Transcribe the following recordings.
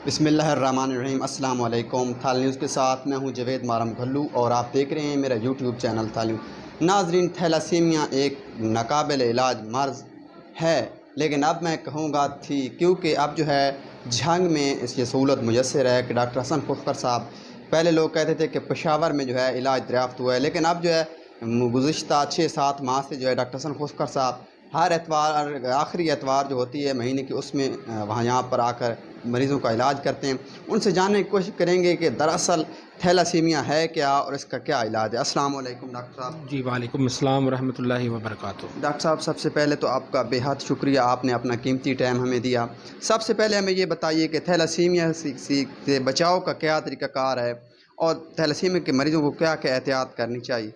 بسم اللہ الرحمن الرحیم۔ السلام علیکم۔ تھال نیوز کے ساتھ میں ہوں جاوید مارم گھلو اور آپ دیکھ رہے ہیں میرا یوٹیوب چینل تھال نیوز۔ ناظرین، تھیلاسیمیا ایک ناقابل علاج مرض ہے، لیکن اب میں کہوں گا کیونکہ اب جو ہے جھنگ میں اس کی سہولت میسر ہے کہ ڈاکٹر حسن خفقر صاحب، پہلے لوگ کہتے تھے کہ پشاور میں جو ہے علاج دریافت ہوا ہے، لیکن اب جو ہے گزشتہ 6-7 ماہ سے جو ہے ڈاکٹر حسن خفقر صاحب ہر اتوار، آخری اتوار جو ہوتی ہے مہینے کی، اس میں یہاں پر آ کر مریضوں کا علاج کرتے ہیں۔ ان سے جاننے کی کوشش کریں گے کہ دراصل تھیلاسیمیا ہے کیا اور اس کا کیا علاج ہے۔ السلام علیکم ڈاکٹر صاحب۔ جی وعلیکم السلام ورحمۃ اللہ وبرکاتہ۔ ڈاکٹر صاحب، سب سے پہلے تو آپ کا بے حد شکریہ، آپ نے اپنا قیمتی ٹائم ہمیں دیا۔ سب سے پہلے ہمیں یہ بتائیے کہ تھیلاسیمیا سے بچاؤ کا کیا طریقہ کار ہے اور تھیلاسیمیا کے مریضوں کو کیا کیا احتیاط کرنی چاہیے؟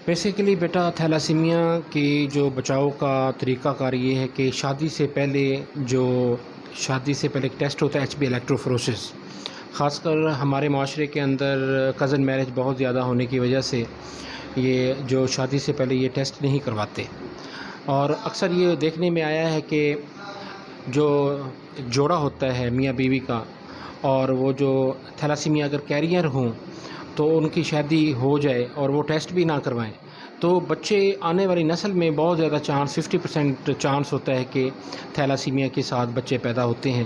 بیسیکلی بیٹا، تھیلاسیمیا کی جو بچاؤ کا طریقہ کار یہ ہے کہ شادی سے پہلے ایک ٹیسٹ ہوتا ہے ایچ بی الیکٹروفوروسس۔ خاص کر ہمارے معاشرے کے اندر کزن میرج بہت زیادہ ہونے کی وجہ سے یہ جو شادی سے پہلے یہ ٹیسٹ نہیں کرواتے، اور اکثر یہ دیکھنے میں آیا ہے کہ جو جوڑا ہوتا ہے میاں بیوی کا، اور وہ جو تھیلاسیمیا اگر کیریئر ہوں تو ان کی شادی ہو جائے اور وہ ٹیسٹ بھی نہ کروائیں تو بچے آنے والی نسل میں بہت زیادہ 50% چانس ہوتا ہے کہ تھیلاسیمیا کے ساتھ بچے پیدا ہوتے ہیں۔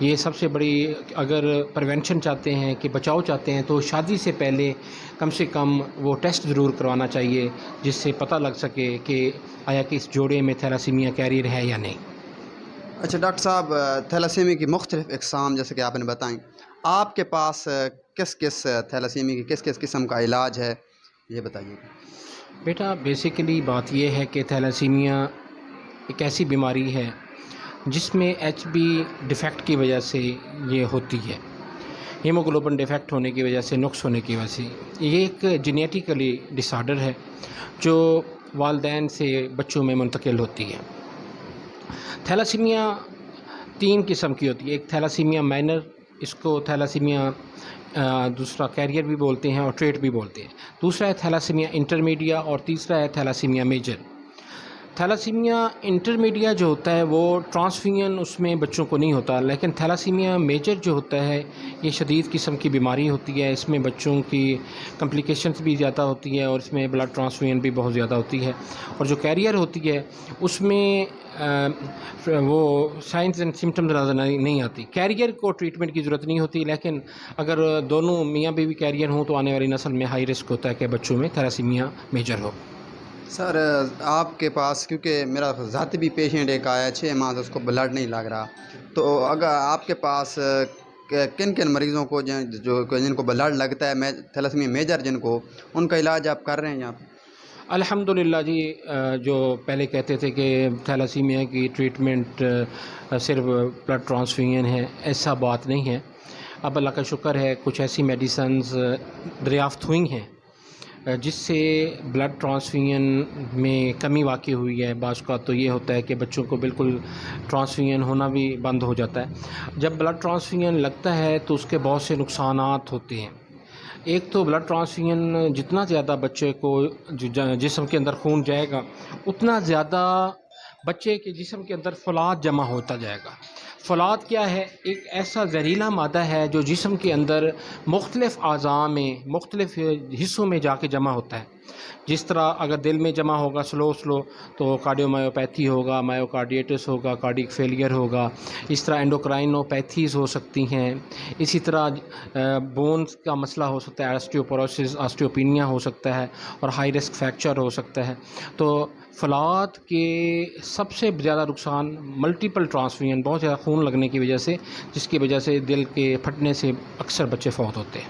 یہ سب سے بڑی، اگر پریونشن چاہتے ہیں کہ بچاؤ چاہتے ہیں تو شادی سے پہلے کم سے کم وہ ٹیسٹ ضرور کروانا چاہیے، جس سے پتہ لگ سکے کہ آیا کہ اس جوڑے میں تھیلاسیمیا کیریئر ہے یا نہیں۔ اچھا ڈاکٹر صاحب، تھیلاسیمیا کی مختلف اقسام جیسے کہ آپ نے بتائیں، آپ کے پاس کس تھیلاسیمیا کی کس قسم کا علاج ہے، یہ بتائیے۔ بیٹا بیسیکلی بات یہ ہے کہ تھیلاسیمیا ایک ایسی بیماری ہے جس میں ایچ بی ڈیفیکٹ کی وجہ سے یہ ہوتی ہے، ہیموگلوبن ڈیفیکٹ ہونے کی وجہ سے، نقص ہونے کی وجہ سے۔ یہ ایک جینیٹیکلی ڈس آرڈر ہے جو والدین سے بچوں میں منتقل ہوتی ہے۔ تھیلاسیمیا 3 قسم کی ہوتی ہے، ایک تھیلاسیمیا مائنر، اس کو تھیلاسیمیا دوسرا کیریئر بھی بولتے ہیں اور ٹریٹ بھی بولتے ہیں، دوسرا ہے تھیلاسیمیا انٹرمیڈیا، اور تیسرا ہے تھیلاسیمیا میجر۔ تھیلاسیمیا انٹرمیڈیا جو ہوتا ہے وہ ٹرانسفیوژن اس میں بچوں کو نہیں ہوتا، لیکن تھیلاسیمیا میجر جو ہوتا ہے یہ شدید قسم کی بیماری ہوتی ہے، اس میں بچوں کی کمپلیکیشنز بھی زیادہ ہوتی ہے اور اس میں بلڈ ٹرانسفیوژن بھی بہت زیادہ ہوتی ہے، اور جو کیریئر ہوتی ہے اس میں وہ سائنز اینڈ سمٹمز نظر نہیں آتی۔ کیریئر کو ٹریٹمنٹ کی ضرورت نہیں ہوتی، لیکن اگر دونوں میاں بیوی کیریئر ہوں تو آنے والی نسل میں ہائی رسک ہوتا ہے کہ بچوں میں تھیلاسیمیا میجر ہو۔ سر، آپ کے پاس کیونکہ میرا ذاتی بھی پیشنٹ ایک آیا 6 ماہ سے، اس کو بلڈ نہیں لگ رہا، تو اگر آپ کے پاس کن مریضوں کو جن کو بلڈ لگتا ہے تھیلاسیمیا میجر، جن کو ان کا علاج آپ کر رہے ہیں یہاں پہ؟ الحمدللہ جی، جو پہلے کہتے تھے کہ تھیلاسیمیا کی ٹریٹمنٹ صرف بلڈ ٹرانسفیوژن ہے، ایسا بات نہیں ہے۔ اب اللہ کا شکر ہے کچھ ایسی میڈیسنز دریافت ہوئی ہیں جس سے بلڈ ٹرانسفیوژن میں کمی واقع ہوئی ہے۔ بعض کا تو یہ ہوتا ہے کہ بچوں کو بالکل ٹرانسفیوژن ہونا بھی بند ہو جاتا ہے۔ جب بلڈ ٹرانسفیوژن لگتا ہے تو اس کے بہت سے نقصانات ہوتے ہیں۔ ایک تو بلڈ ٹرانسفیوژن جتنا زیادہ بچے کو جسم کے اندر خون جائے گا اتنا زیادہ بچے کے جسم کے اندر فولاد جمع ہوتا جائے گا۔ فولاد کیا ہے؟ ایک ایسا زہریلا مادہ ہے جو جسم کے اندر مختلف اعضاء میں، مختلف حصوں میں جا کے جمع ہوتا ہے۔ جس طرح اگر دل میں جمع ہوگا سلو تو کارڈیومایوپیتھی ہوگا، مایوکارڈیٹس ہوگا، کارڈیک فیلئر ہوگا، اس طرح اینڈوکرائنوپیتھیز ہو سکتی ہیں، اسی طرح بونز کا مسئلہ ہو سکتا ہے، آسٹیوپوروسس، آسٹیوپینیا ہو سکتا ہے، اور ہائی رسک فریکچر ہو سکتا ہے۔ تو فولاد کے سب سے زیادہ نقصان ملٹیپل ٹرانسفیوژن، بہت زیادہ خون لگنے کی وجہ سے، جس کی وجہ سے دل کے پھٹنے سے اکثر بچے فوت ہوتے ہیں۔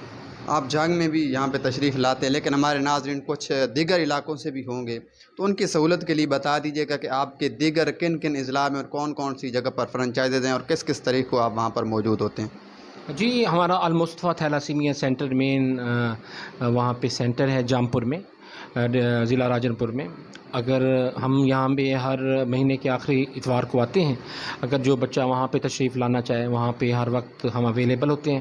آپ جنگ میں بھی یہاں پہ تشریف لاتے ہیں، لیکن ہمارے ناظرین کچھ دیگر علاقوں سے بھی ہوں گے، تو ان کی سہولت کے لیے بتا دیجیے گا کہ آپ کے دیگر کن اضلاع میں اور کون سی جگہ پر فرنچائزز ہیں اور کس طریق کو آپ وہاں پر موجود ہوتے ہیں؟ جی، ہمارا المصطفیٰ تھیلاسیمیا سینٹر مین وہاں پہ سینٹر ہے جامپور میں، ضلع راجن پور میں۔ اگر ہم یہاں پہ ہر مہینے کے آخری اتوار کو آتے ہیں، اگر جو بچہ وہاں پہ تشریف لانا چاہے وہاں پہ ہر وقت ہم اویلیبل ہوتے ہیں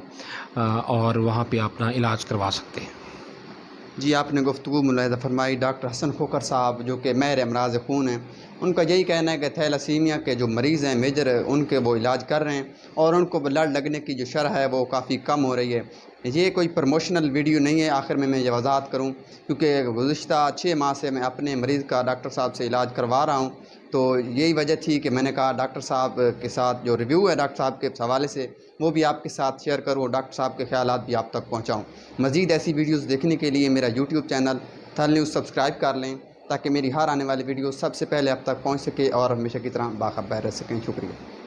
اور وہاں پہ اپنا علاج کروا سکتے ہیں۔ جی آپ نے گفتگو ملاحظہ فرمائی ڈاکٹر حسن کھوکھر صاحب جو کہ ماہر امراض خون ہیں، ان کا یہی کہنا ہے کہ تھیلاسیمیا کے جو مریض ہیں میجر ان کے وہ علاج کر رہے ہیں اور ان کو بلڈ لگنے کی جو شرح ہے وہ کافی کم ہو رہی ہے۔ یہ کوئی پروموشنل ویڈیو نہیں ہے، آخر میں یہ وضاحت کروں کیونکہ گزشتہ 6 ماہ سے میں اپنے مریض کا ڈاکٹر صاحب سے علاج کروا رہا ہوں، تو یہی وجہ تھی کہ میں نے کہا ڈاکٹر صاحب کے ساتھ جو ریویو ہے ڈاکٹر صاحب کے حوالے سے وہ بھی آپ کے ساتھ شیئر کروں، ڈاکٹر صاحب کے خیالات بھی آپ تک پہنچاؤں۔ مزید ایسی ویڈیوز دیکھنے کے لیے میرا یوٹیوب چینل تھل نیوز سبسکرائب کر لیں تاکہ میری ہر آنے والی ویڈیو سب سے پہلے اب تک پہنچ سکے اور ہمیشہ کی طرح باخبر رہ سکیں۔ شکریہ۔